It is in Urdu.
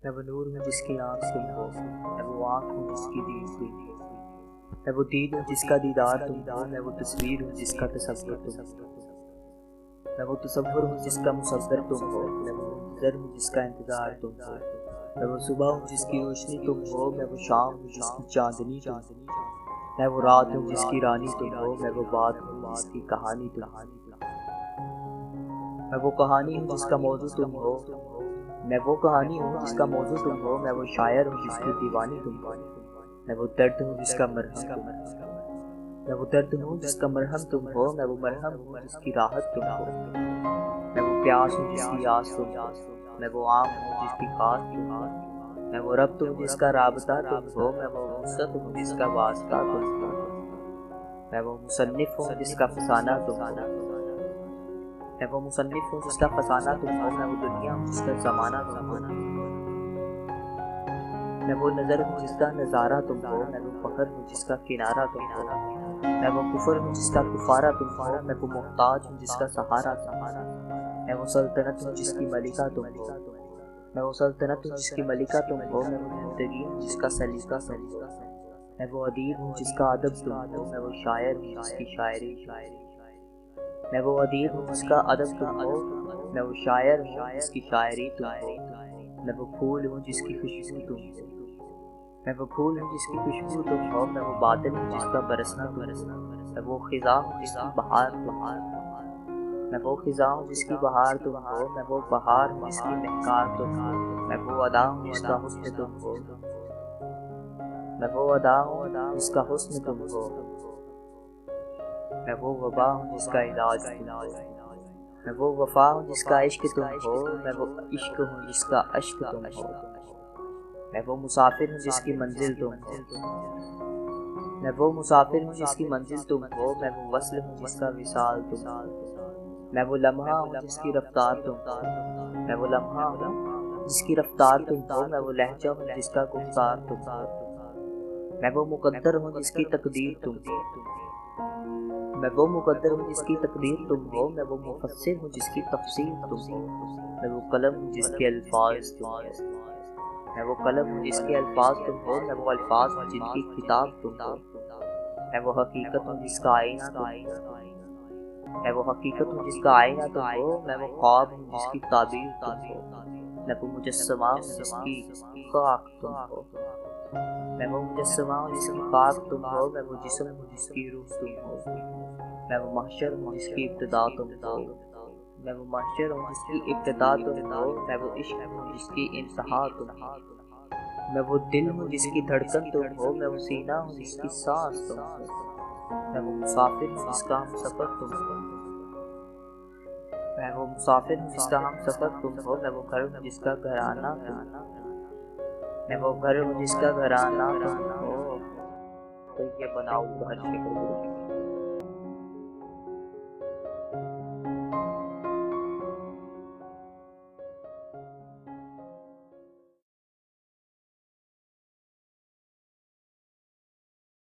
میں وہ نور ہوں جس کی آنکھ تم ہو، میں وہ آنکھ ہوں جس کی دید تم ہو، میں وہ دید ہوں جس کا دیدار تم ہو، میں وہ تصویر ہوں جس کا تصور تم ہو، میں وہ تصور ہوں جس کا مصور تم ہو، میں وہ منتظر ہوں جس کا انتظار تم ہو، میں وہ صبح ہوں جس کی روشنی تم ہو، میں وہ شام ہوں جس کی چاندنی تم ہو، میں وہ رات ہوں جس کی رانی تم ہو، میں وہ بات ہوں جس کی کہانی تم ہو، میں وہ کہانی ہوں جس کا موضوع تم ہو، میں وہ کہانی ہوں جس کا موضوع تم ہو، میں وہ شاعر ہوں جس کی دیوانی تم ہو، میں وہ درد ہوں جس کا مرہم تم ہو، میں وہ درد ہوں جس کا مرہم تم ہو، میں وہ مرہم ہوں جس کی راحت تم ہو، میں وہ پیاس ہوں جس کی آس تم ہو، میں وہ آم ہوں جس کی خاص تم ہو، میں وہ ربط ہوں جس کا رابطہ تم ہو، میں وہ وسعت ہوں جس کا واسطہ تم ہو، میں وہ مصنف ہوں جس کا فسانہ تم ہو، میں وہ مصنف ہوں جس کا فسانہ تم ہو، میں وہ دنیا ہوں جس کا زمانہ تم ہو، میں وہ نظر ہوں جس کا نظارہ تم ہو، میں وہ فخر ہوں جس کا کنارہ تم ہو، میں وہ کفر ہوں جس کا کفارہ تم ہو، میں وہ محتاج ہوں جس کا سہارا تم ہو، میں وہ سلطنت ہوں جس کی ملکہ تم ہو، میں وہ سلطنت ہوں جس کی ملکہ تم ہو، میں وہ زندگی ہوں جس کا سلیقہ تم ہو، میں وہ ادیب ہوں جس کا ادب تم ہو، میں وہ شاعر ہوں جس کی شاعری تم ہو، میں وہ ادیب ہوں جس کا ادب تم ہو، میں وہ شاعر ہوں جس کی شاعری تم ہو، میں وہ پھول ہوں جس کی خوشبو تم ہو، میں وہ پھول ہوں جس کی خوشبو تم ہو، میں وہ بادل ہوں جس کا برسنا تم ہو، میں وہ خزاں ہوں جس کی بہار تم ہو، میں وہ خزاں ہوں جس کی بہار تم ہو، میں وہ بہار ہوں جس کی مہکار تم ہو، میں وہ ادا ہوں جس کا حسن تم ہو، میں وہ ادا ہوں جس کا حسن تم ہو، میں وہ وبا ہوں جس کا علاج تم ہو، میں وہ وفا ہوں جس کا عشق تم ہو، میں وہ عشق ہوں جس کا اشک تم ہو، میں وہ مسافر ہوں جس کی منزل تم ہو، میں وہ مسافر ہوں جس کی منزل تم ہو، میں وہ وصل ہوں جس کا وصال تم ہو، میں وہ لمحہ ہوں جس کی رفتار تم ہو، میں وہ لمحہ ہوں جس کی رفتار تم ہو، میں وہ لہجہ ہوں جس کا گفتار تم ہو، میں وہ مقدر ہوں جس کی تقدیر تم ہو، میں وہ مقدر ہوں جس کی تقدیر تم ہو، میں وہ مفسر ہوں جس کی تفسیر تم ہو، میں وہ قلم ہوں جس کے الفاظ تم ہو، میں وہ قلم ہوں جس کے الفاظ تم ہو، میں وہ الفاظ ہوں جن کی کتاب تم ہو، میں وہ حقیقت ہوں جس کا آئینہ تم ہو، میں وہ حقیقت ہوں جس کا آئینہ تم ہو، میں وہ خواب ہوں جس کی تعبیر تم ہو، میں وہ مجسمہ ہوں جس کی خاک تم ہو، میں وہ مجسمہ ہوں جس کی خاک تم ہو، میں وہ جسم ہوں جس کی روح تم ہو، میں وہ محشر ہوں جس کی ابتدا تم ہو، میں وہ محشر ہوں جس کی ابتدا تم ہو، میں وہ عشق ہوں جس کی انتہا تم ہو، میں وہ دل ہوں جس کی دھڑکن تم ہو، میں وہ سینہ ہوں جس کی سانس تم ہو، میں وہ مسافر ہوں جس کا ہم سفر تم ہو، میں وہ مسافر ہوں جس کا ہم سفر تم ہو، میں وہ گھر ہوں جس کا گھرانہ تم ہو، میں وہ گھر ہوں جس کا گھرانہ تم ہو، تو یہ بناؤ گھر